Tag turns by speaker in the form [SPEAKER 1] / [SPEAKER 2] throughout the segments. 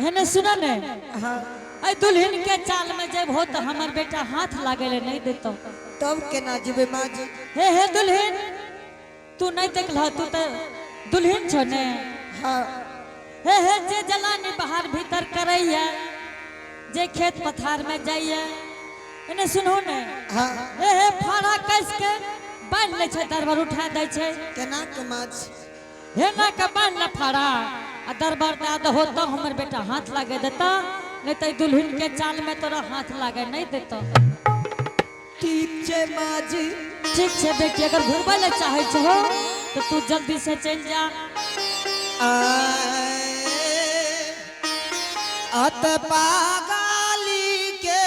[SPEAKER 1] है ना सुना ने
[SPEAKER 2] हाँ
[SPEAKER 1] आई दुल्हन के चाल में जब हो तो हमार बेटा हाथ लागे ले नहीं देतो
[SPEAKER 2] तब केना जीवे माँ जी।
[SPEAKER 1] हे दुल्हन तू नहीं देख ला तू तो दुल्हन छो ने
[SPEAKER 2] हाँ
[SPEAKER 1] हे जे जलानी बाहर भीतर करैया जे खेत पथार में जाइए इन्हें सुनो ने
[SPEAKER 2] हाँ
[SPEAKER 1] हे फाड़ा कस के बांध ले छे दरबार उठा दे छे
[SPEAKER 2] केना के माँ जी।
[SPEAKER 1] हे ना के बांध ले फाड़ा आ दरबार दे आद हो तो हमर बेटा हाथ लागे देता नहीं तो दुल्हन के चाल में तोरा हाथ लागे नहीं देता।
[SPEAKER 2] ठीक छे माँ जी।
[SPEAKER 1] ठीक छे बेटी अगर घुरबा ले चाहे छो तो तू जल्दी से चल जा।
[SPEAKER 2] अत पागाली के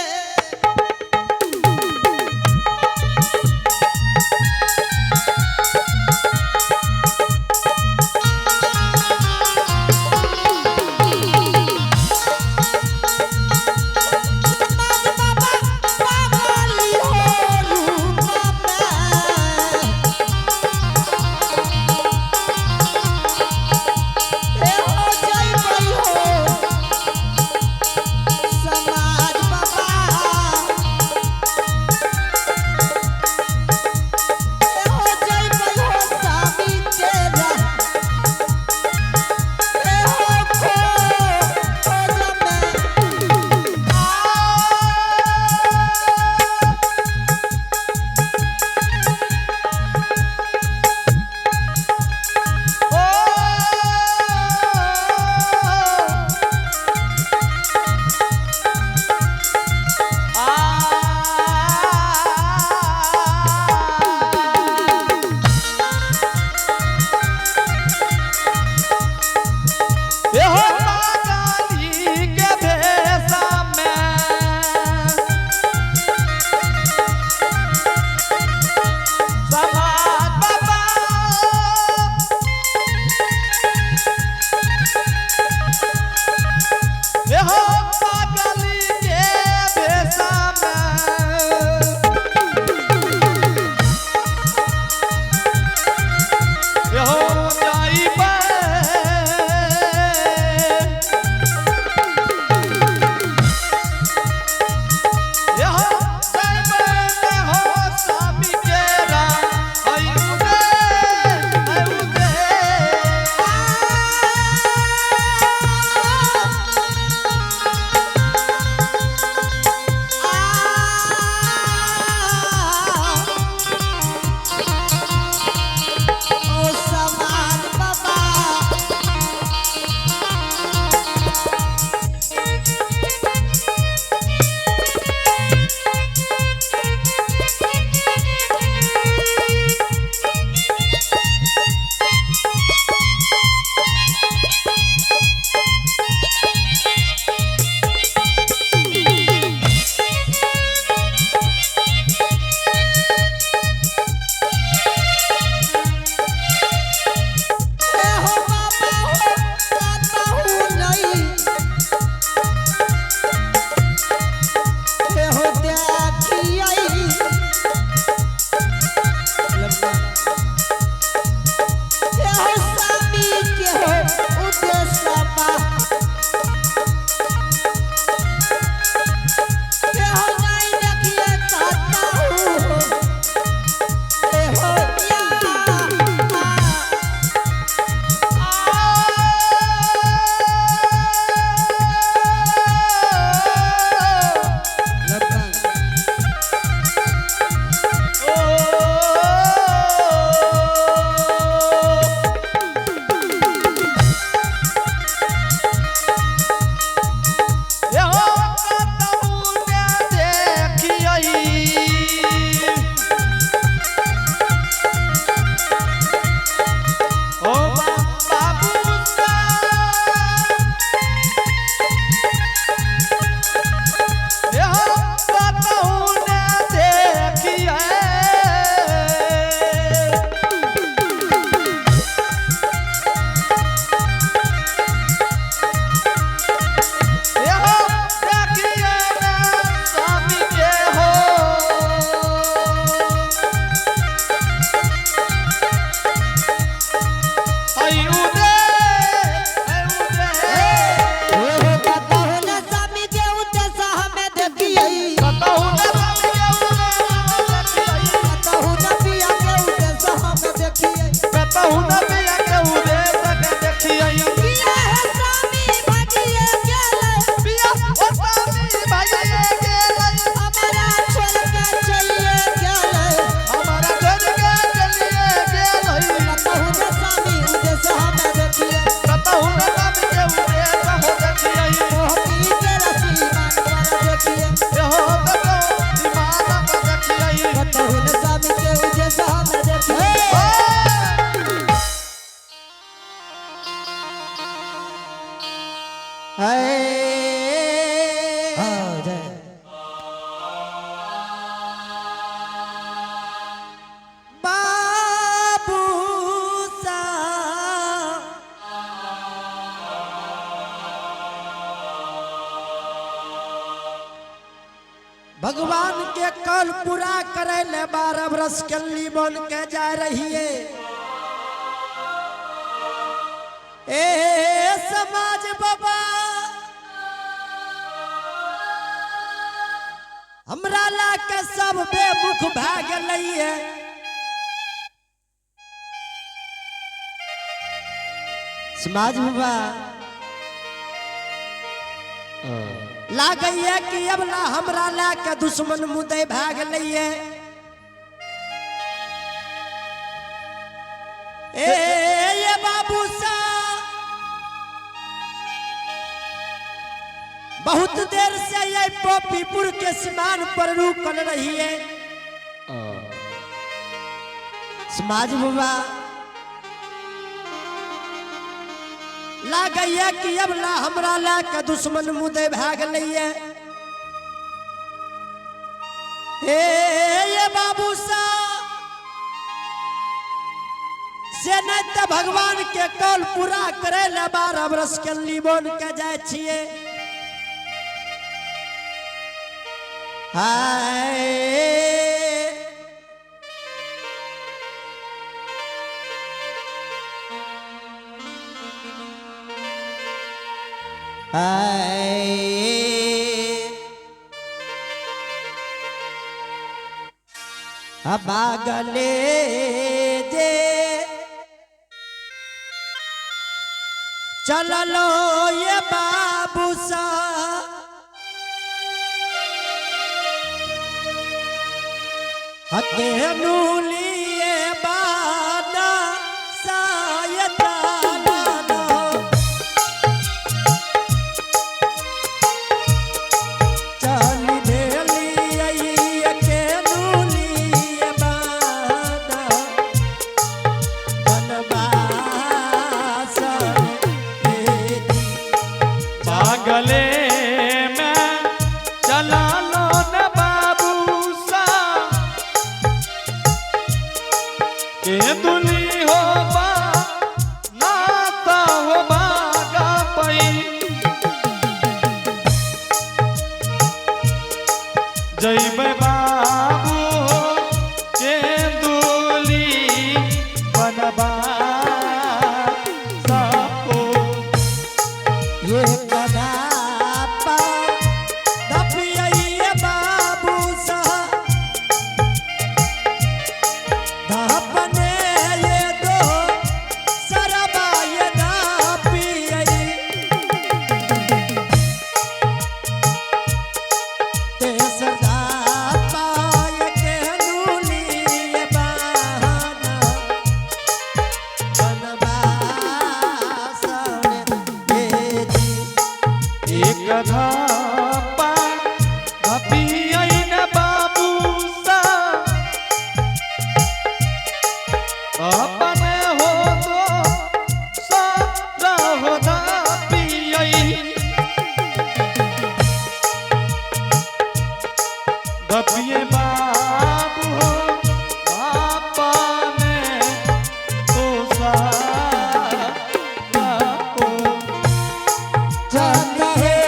[SPEAKER 2] हाँ, जय। बाबू साहब भगवान के कल पूरा करे ले 12 बरस कल्ली बन के जा रही है। ए समाज बाबा हमरा ला के सब बेमुख भाग गई है। समाज बाबा लागैया कि अब ला हमरा ला के दुश्मन मुदे भाग लइए। ये बाबू सा बहुत देर से ये पोपीपुर के सीमान पर रुकल रही है। समाज बाबा लागैया कि अब ला हमरा ला के दुश्मन मुदे भाग लइए। ये बाबू सा से नहीं तो भगवान के कल पूरा करे ले 12 बरस के लीबन के जाए छिए। हाय बागले जे चलो ये बाबू सा हके नूलिए बाना सायता
[SPEAKER 3] जय बाबू के दूली बनबा सबको
[SPEAKER 2] ये कदापा दपिए बाबू सा धपने ये दो सरबा ये दापिए ते सदा पाए के नूली बहाना बनबा
[SPEAKER 3] एक धापा धपियन बाबू सा अपने हो तो सारा हो धपियई धपिए बाबू हो बापा ने तो सारा को
[SPEAKER 2] जग है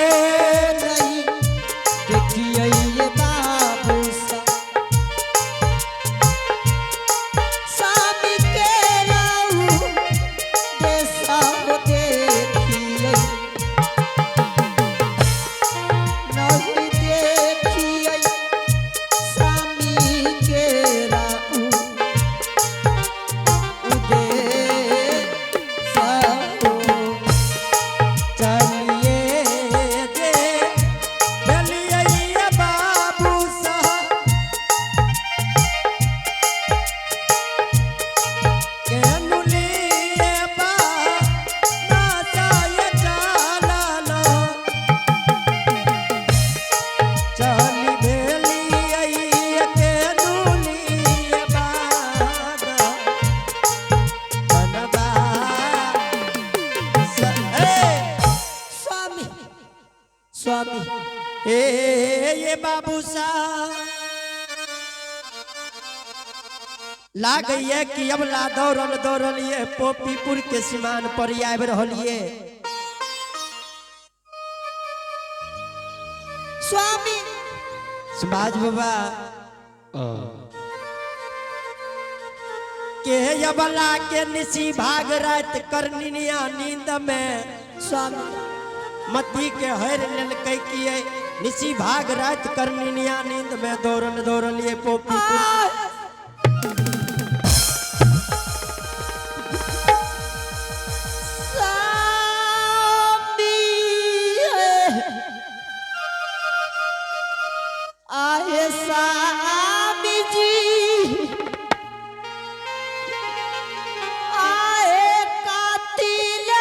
[SPEAKER 2] स्वामी ए ये बाबू साहब ला गई है कि अब ला दौड़ल दौड़ल ये पोपीपुर के सीमान पर आब रहिए
[SPEAKER 1] स्वामी
[SPEAKER 2] समाज बाबा के यबला के निसी भाग रात करनिया नींद में
[SPEAKER 1] स्वामी
[SPEAKER 2] मती के हर ललकै किए निसी भाग रात करनिया नींद में दौड़ल दौड़ल ये पोपीपुर
[SPEAKER 1] आए स्वामी जी आए कातिल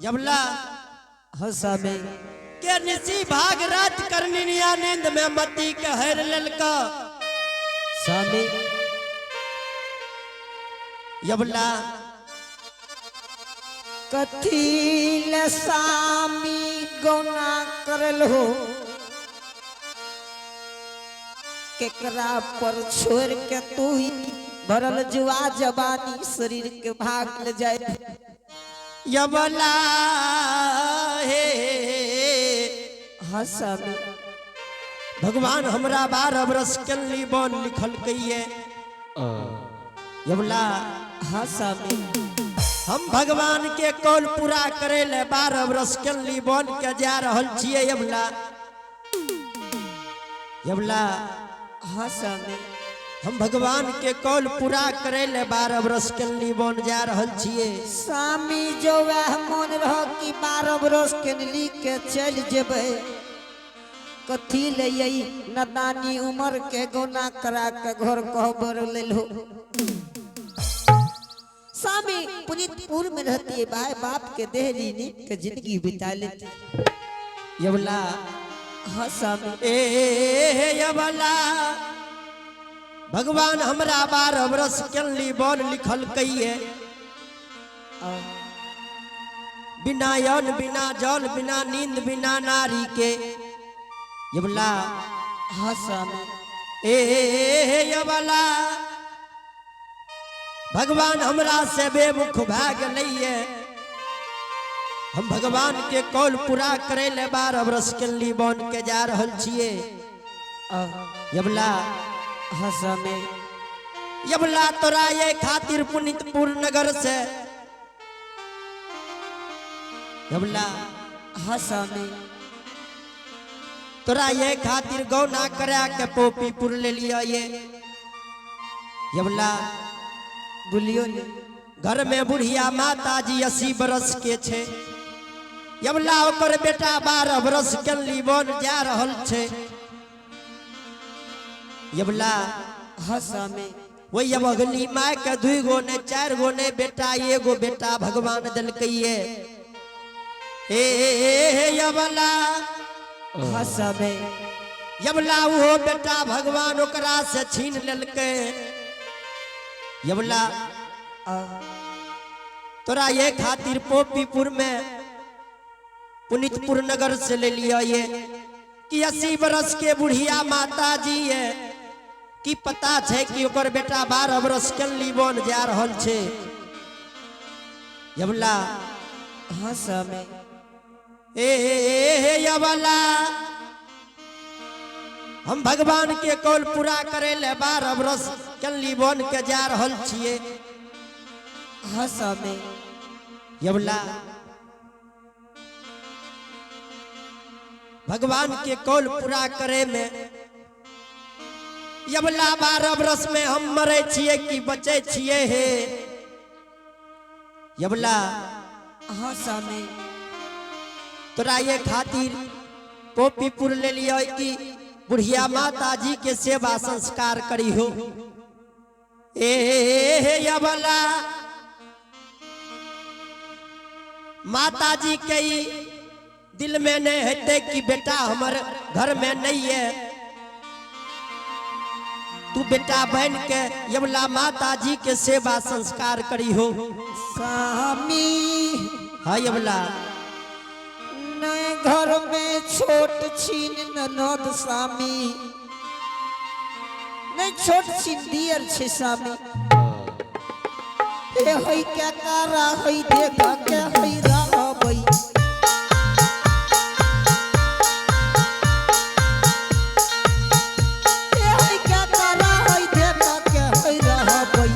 [SPEAKER 2] यबला
[SPEAKER 1] हंसा में
[SPEAKER 2] के निसी भाग रात करनिया नींद में मती के हर ललका
[SPEAKER 1] स्वामी
[SPEAKER 2] यबला
[SPEAKER 1] कथिल स्वामी गौना करल हो केकरा पर छोड़ के तू ही भरल जुआ जवानी शरीर के भाग ले जाए
[SPEAKER 2] यबला हे
[SPEAKER 1] हंसा में
[SPEAKER 2] भगवान हमरा 12 बरस कल्ली बन लिखल कहिए यबला
[SPEAKER 1] हंसा में
[SPEAKER 2] हम भगवान के कौल पूरा करे ले 12 बरस कल्ली बन के जा रहल छिए यबला यबला
[SPEAKER 1] हंसा में
[SPEAKER 2] हम भगवान के कौल पूरा करे ले 12 बरस कल्ली बन जा रहल छिए
[SPEAKER 1] स्वामी जो वह मन रह कि 12 बरस के लिख के चल जेबे कथी ले यही नदानी उम्र के गौना करा के घर कहबर ले लो स्वामी पुनीतपुर में रहती है भाई बाप के देहली नीक के जिंदगी बिता लेती
[SPEAKER 2] यबला
[SPEAKER 1] हाँ स्वामी
[SPEAKER 2] ए यबला भगवान हमरा 12 बरस कल्ली बन लिखल कहिए बिना यौन बिना जल बिना नींद बिना नारी के यबला
[SPEAKER 1] हाँ स्वामी
[SPEAKER 2] ए यबला भगवान हमरा से बेमुख भाग लइए हम भगवान के कौल पूरा करे ले 12 बरस कल्ली बन के जा रहल छिए यबला
[SPEAKER 1] हंसा में
[SPEAKER 2] यबला तोरा ये खातिर पुनीतपुर नगर से यबला
[SPEAKER 1] हंसा में
[SPEAKER 2] तोरा ये खातिर गौना करा के पोपीपुर ले लिया ये यबला
[SPEAKER 1] बोलियो ने
[SPEAKER 2] घर में बुढ़िया माता जी 80 बरस के छे यबला ओकर बेटा 12 बरस कल्ली बन जा रहल छे यबला
[SPEAKER 1] हंसा में
[SPEAKER 2] वही अब अगली माय के 2 गो ने 4 गो ने बेटा एगो बेटा भगवान दिलकइए ए यबला
[SPEAKER 1] हसबे
[SPEAKER 2] यबला वो बेटा भगवान ओकरा से छीन लेलके। यबला तोरा ये खातिर पोपीपुर में पुनितपुर नगर से ले लिया ये कि 80 बरस के बुढ़िया माता जी है कि पता छे कि ओकर बेटा 12 बरस कल्ली बन जा रहल छे। यबला
[SPEAKER 1] हसबे
[SPEAKER 2] ए यबला हम भगवान के कौल पूरा करे ले 12 बरस कल्ली बन के जा रहल छिए।
[SPEAKER 1] हसबे
[SPEAKER 2] यबला भगवान के कौल पूरा करे में यबला 12 बरस में हम मरे छिए कि बचे छिए हे। यबला
[SPEAKER 1] हसबे
[SPEAKER 2] तोरा ये खातिर पोपीपुर ले लिया कि बुढ़िया माता जी के सेवा संस्कार करी हो। ए यबला माता जी के दिल में नहीं हेते कि बेटा हमारे घर में नहीं है, तू बेटा बन के यबला माता जी के सेवा संस्कार करी हो।
[SPEAKER 1] स्वामी
[SPEAKER 2] हाँ यबला
[SPEAKER 1] नए घर में छोट छीन ननद स्वामी नहीं छोट छीन दियर छे स्वामी। हे होई क्या करा होई देखा क्या होई रहबई। हे होई क्या करा होई देखा क्या होई रहबई।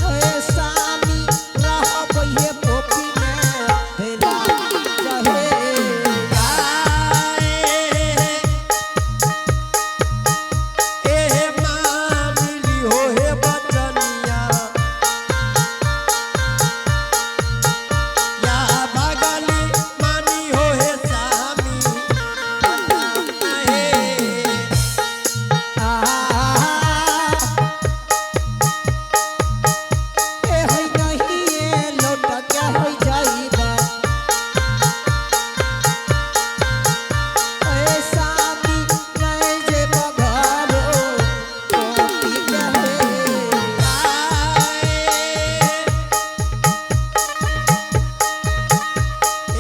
[SPEAKER 1] हे स्वामी रहबई हे पोपी में भेला जहे
[SPEAKER 2] ए मामली हो हे बचनिया या बगली मानी हो हे सामी हे
[SPEAKER 1] ए होई नहीं ये लौट क्या होई जाईबा। ए सामी नहीं जे बघारो पोपी कहे।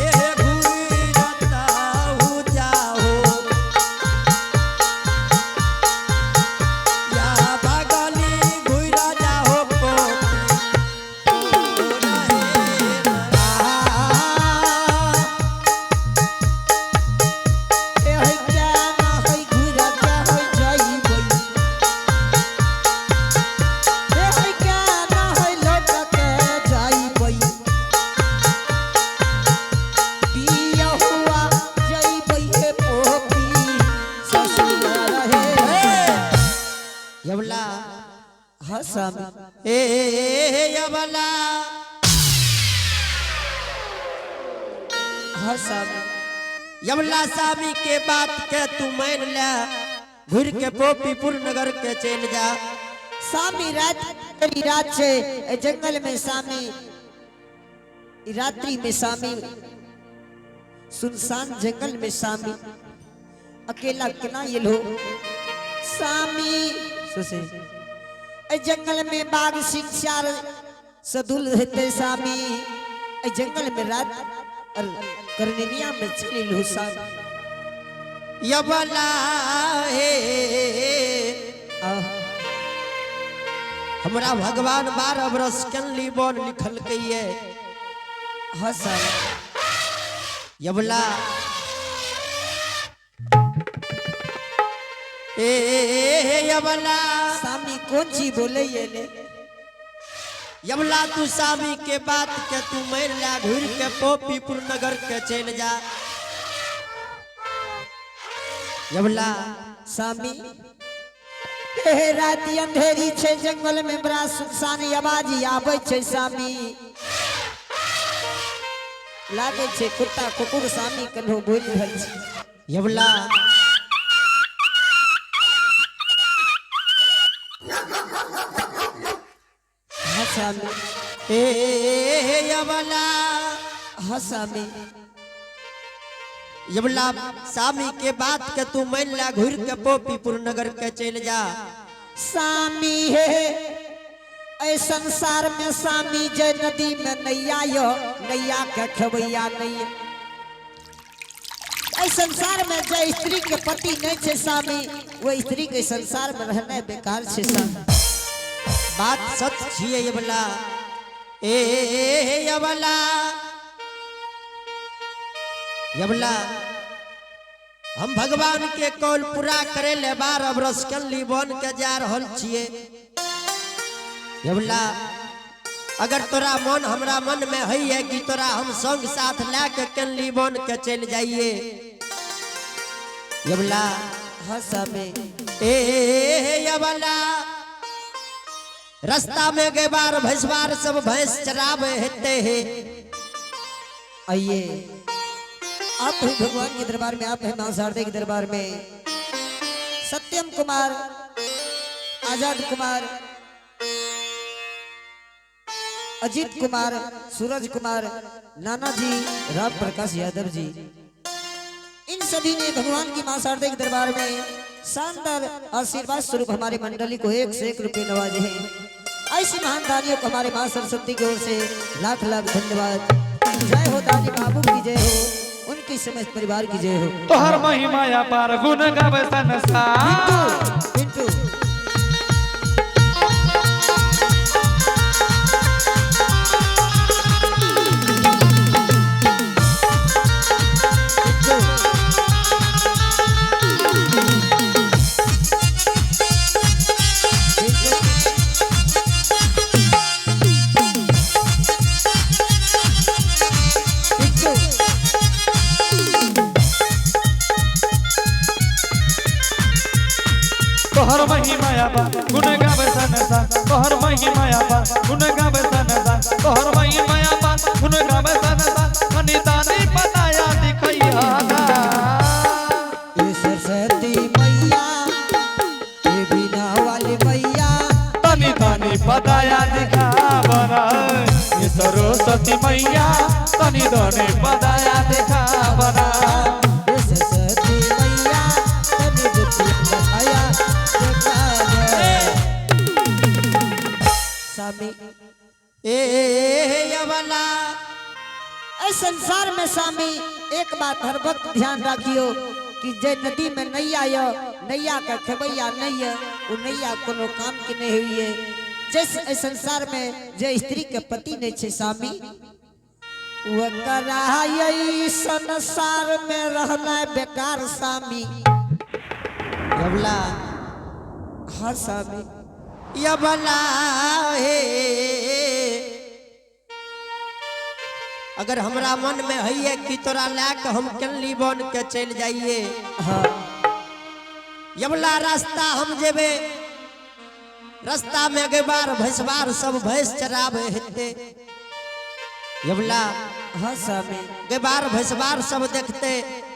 [SPEAKER 2] ए घुरी रताहु जाहो या बगली घुरा जाहो
[SPEAKER 1] ए होई क्या ना होई घुरा क्या होई जाईबई। ए होई क्या ना होई लौट के जाईबई। पिया हुआ जाईबई हे पोपी ससुर रहे।
[SPEAKER 2] यबला
[SPEAKER 1] हसबे
[SPEAKER 2] ए यबला
[SPEAKER 1] हसबे
[SPEAKER 2] यमला स्वामी के बात के तू मान ले, घुर के पोपीपुर नगर के चल जा।
[SPEAKER 1] स्वामी रात करी रात से ए जंगल में स्वामी ई रात्रि में स्वामी सुनसान जंगल में स्वामी अकेला केना ये लो स्वामी सुसे ए जंगल में बाघ सिंह चार सदुल रहते स्वामी ए जंगल में रात और करनिया में चली लो स्वामी।
[SPEAKER 2] यबला हे हमरा भगवान 12 बरस कल्ली बन लिखल के ये
[SPEAKER 1] हसन
[SPEAKER 2] यबला ए यबला
[SPEAKER 1] स्वामी कौन चीज बोले ये ले
[SPEAKER 2] यबला तू स्वामी के बात के तू मान ला, घुर के पोपीपुर नगर के चल जा। यबला
[SPEAKER 1] स्वामी हे राति अंधेरी छे जंगल में बड़ा सुनसान आवाज आवे छे स्वामी लागे छे कुत्ता कुकुर स्वामी कन्हो बोल रहल छे।
[SPEAKER 2] यबला
[SPEAKER 1] हाँ स्वामी
[SPEAKER 2] ए यबला
[SPEAKER 1] हाँ स्वामी
[SPEAKER 2] यबला स्वामी के बात के तू मान ला घुर के पोपीपुर नगर के चल जा।
[SPEAKER 1] स्वामी है ऐ संसार में स्वामी जय नदी में नैया यो नैया के खेवैया नहीं। ऐ संसार में जय स्त्री के पति नहीं छे स्वामी वो स्त्री के संसार में रहना बेकार छे स्वामी।
[SPEAKER 2] बात सच छिए यबला। ए यबला यबला हम भगवान के कौल पूरा करे ले 12 वर्ष कल्ली बन के जा रहल छिए। यबला अगर तोरा मन हमरा मन में है कि तोरा हम संग साथ लाके कल्ली बन के चल जाइए। यबला
[SPEAKER 1] हंसा में
[SPEAKER 2] ए यबला रास्ता में गए बार भैंसवार सब भैंस चरावे हेते हैं।
[SPEAKER 1] आइए आप हैं भगवान के दरबार में, आप हैं मां शारदे के दरबार में। सत्यम कुमार, आजाद कुमार, अजीत कुमार, सूरज कुमार, नाना जी, राम प्रकाश यादव जी, इन सभी ने भगवान की मां शारदे के दरबार में शानदार आशीर्वाद स्वरूप हमारे मंडली को 1 से 1 रुपये नवाजे हैं। ऐसी महान दानियों को हमारे मां सरस्वती की ओर से लाख लाख धन्यवाद। जय हो दानी बाबू की जय हो, उनकी समस्त परिवार की जय हो।
[SPEAKER 3] तो हर महिमा या पार गुण गावे संसार।
[SPEAKER 1] पिंटू
[SPEAKER 3] तोहर महिमा या पार गुण गावे संसार। तोहर महिमा या पार गुण गावे संसार। तोहर महिमा या पार गुण गावे संसार। अनितानी बताया दिखैया
[SPEAKER 1] सरस्वती मैया ये बिना वाली मैया
[SPEAKER 3] तनी तनी बताया दिखावना। ये सरस्वती मैया तनी तनी बताया दिखावना।
[SPEAKER 1] सरस्वती मैया तने दुखी बताया स्वामी।
[SPEAKER 2] ए यबला
[SPEAKER 1] इस संसार में स्वामी एक बात हर वक्त ध्यान रखियो कि जे नदी में नैया यो नैया का खेवैया नहीं है वो नैया कोनो काम की नहीं हुई है। जिस इस संसार में जे स्त्री के पति नहीं छे स्वामी वो कराई संसार में रहना बेकार स्वामी।
[SPEAKER 2] यबला
[SPEAKER 1] हाँ स्वामी
[SPEAKER 2] यबला हे अगर हमरा मन में है कि तोरा लाके हम कल्ली बन के चल जाइए।
[SPEAKER 1] हाँ
[SPEAKER 2] यबला रास्ता हम जेबे रास्ता में गए बार भैंसवार सब भैंस चरावे हेते। यबला
[SPEAKER 1] हाँ स्वामी
[SPEAKER 2] गए बार भैंसवार सब देखते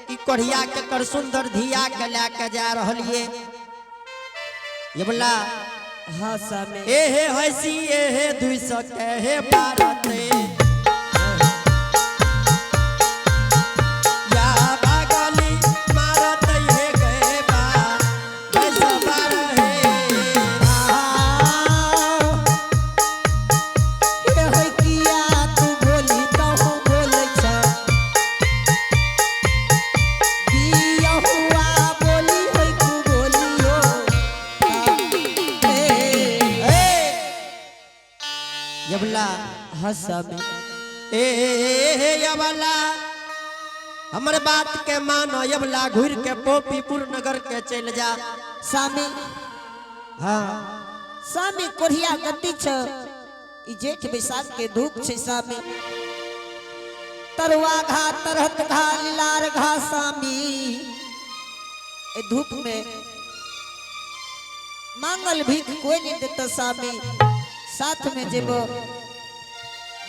[SPEAKER 2] कि कोढ़िया के कर सुंदर धिया के लाके जा रहलिए। यबला
[SPEAKER 1] हाँ स्वामी
[SPEAKER 2] एहे हसी एहे 200 के हे बारते या बागली मारत हे गए बा बस बार हे
[SPEAKER 1] ये होय किया तू बोली तो बोले छ बिया हुआ बोली होय तू बोलियो
[SPEAKER 2] यबला
[SPEAKER 1] हंसा में
[SPEAKER 2] ए यबला हमर बात के मानो। यबला घुर के पोपीपुर नगर के चल जा।
[SPEAKER 1] स्वामी
[SPEAKER 2] हाँ
[SPEAKER 1] स्वामी कोढ़िया गति छ ई जेठ बैसाख के धूप छे स्वामी। तरवा घा तरहत घा लीलार घा स्वामी ए धूप में मांगल भीख कोई नहीं देता स्वामी। साथ में जब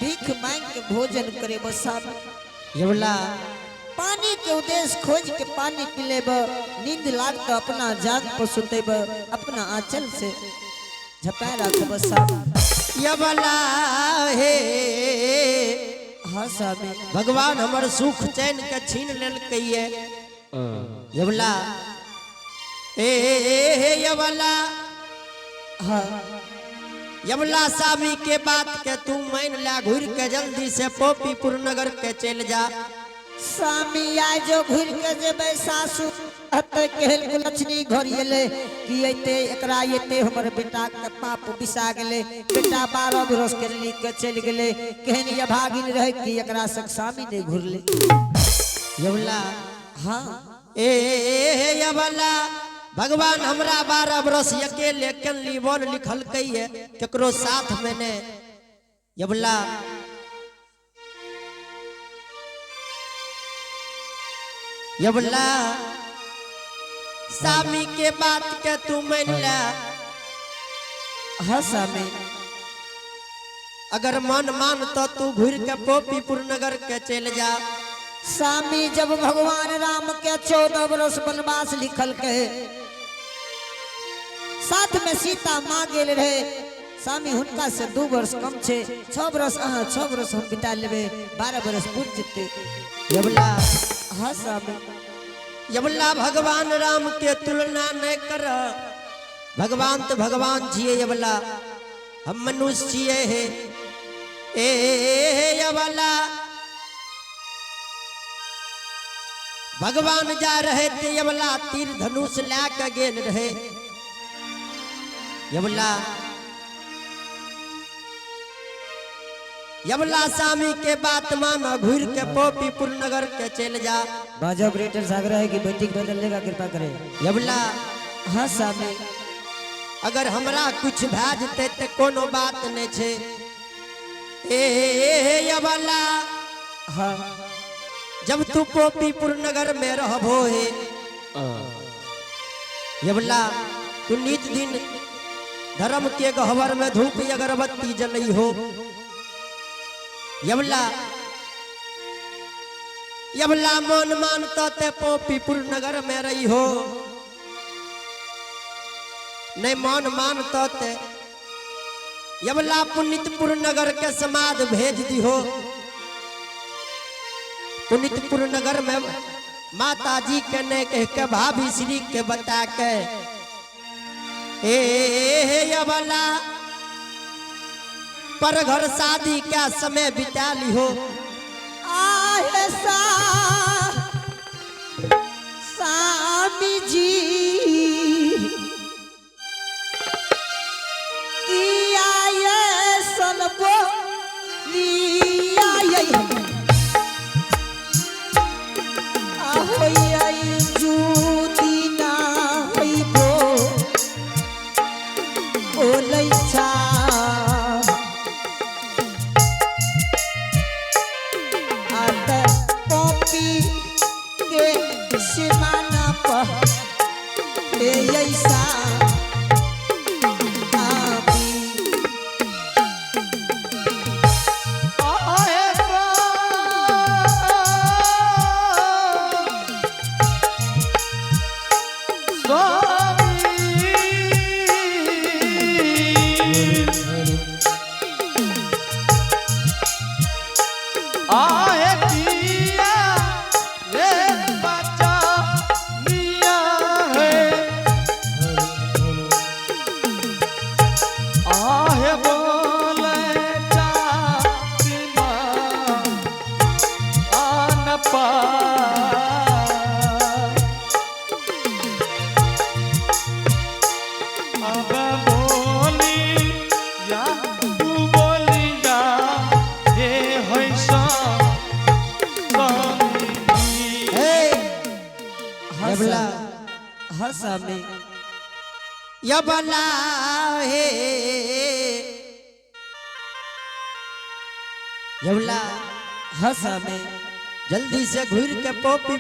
[SPEAKER 1] भीख मांग के भोजन करे बस स्वामी।
[SPEAKER 2] यबला
[SPEAKER 1] पानी के उद्देश्य खोज के पानी पी लेब नींद लाग तो अपना जाग पर सुतेब अपना आंचल से झपा रखब स्वामी।
[SPEAKER 2] यबला हे
[SPEAKER 1] हाँ स्वामी
[SPEAKER 2] भगवान हमर सुख चैन के छीन लेलकैये यवला ए यवला
[SPEAKER 1] हाँ
[SPEAKER 2] यवला स्वामी के बात के तू मान ला घुर के जल्दी से पोपीपुर नगर के चल जा
[SPEAKER 1] स्वामी आज जो घुर के जेबे सासू अते केहल कुलछनी घर येले कि एते एकरा एते हमर बेटा के पाप बिसा गेले बेटा 12 बरस के लिख के चल गेले केहन ये भागिन रहे कि एकरा सक स्वामी ने घुरले
[SPEAKER 2] यवला
[SPEAKER 1] हाँ
[SPEAKER 2] ए यवला भगवान हमरा 12 बरस अकेले कल्ली बोल लिखल कहिए केकरो साथ में ने यवला यवला स्वामी के बात के तू मान ला
[SPEAKER 1] हाँ स्वामी
[SPEAKER 2] अगर मन मान तो तू घुर के पोपीपुर नगर के चल जा
[SPEAKER 1] स्वामी जब भगवान राम के 14 बरस वनवास लिखल के साथ में सीता माँ गेल रहे स्वामी हुनका से 2 वर्ष कम छे 6 बरस 6 बरस हम बिता लेबे 12 बरस पूर जते
[SPEAKER 2] यवला
[SPEAKER 1] हाँ स्वामी
[SPEAKER 2] यवला भगवान राम के तुलना नहीं कर भगवान तो भगवान छिए यवला हम मनुष्य छिए है ए यवला भगवान जा रहे थे यवला तीर धनुष ला के गेल रहे यवला यवला स्वामी के बात मानो घुर के पोपीपुर नगर के चल जा
[SPEAKER 1] बाजा ऑपरेटर सागर है कि बैठक बदल लेगा कृपा करे
[SPEAKER 2] यवला
[SPEAKER 1] हाँ स्वामी
[SPEAKER 2] अगर हमरा कुछ भै जते ते कोनो बात नहीं छे ए यवला
[SPEAKER 1] हाँ
[SPEAKER 2] जब तू पोपीपुर नगर में रहबो है यवला तू नित दिन धर्म के गहवर में धूप अगरबत्ती जलई हो यवला यवला मन मानता ते पोपीपुर नगर में रही हो नहीं मन मानता ते यवला पुनितपुर नगर के समाध भेज दी हो पुनितपुर नगर में माता जी के ने कह के भाभी श्री के बता के ए यवला पर घर शादी क्या समय बिता ली हो
[SPEAKER 1] आहे स्वामी जी किया ये सलबो लिया ये ahoy judina hoibo olaicha ata popi ke simana pa e aisa में
[SPEAKER 2] यवला हे यवला
[SPEAKER 1] हंसा में
[SPEAKER 2] जल्दी से घुर के पोपी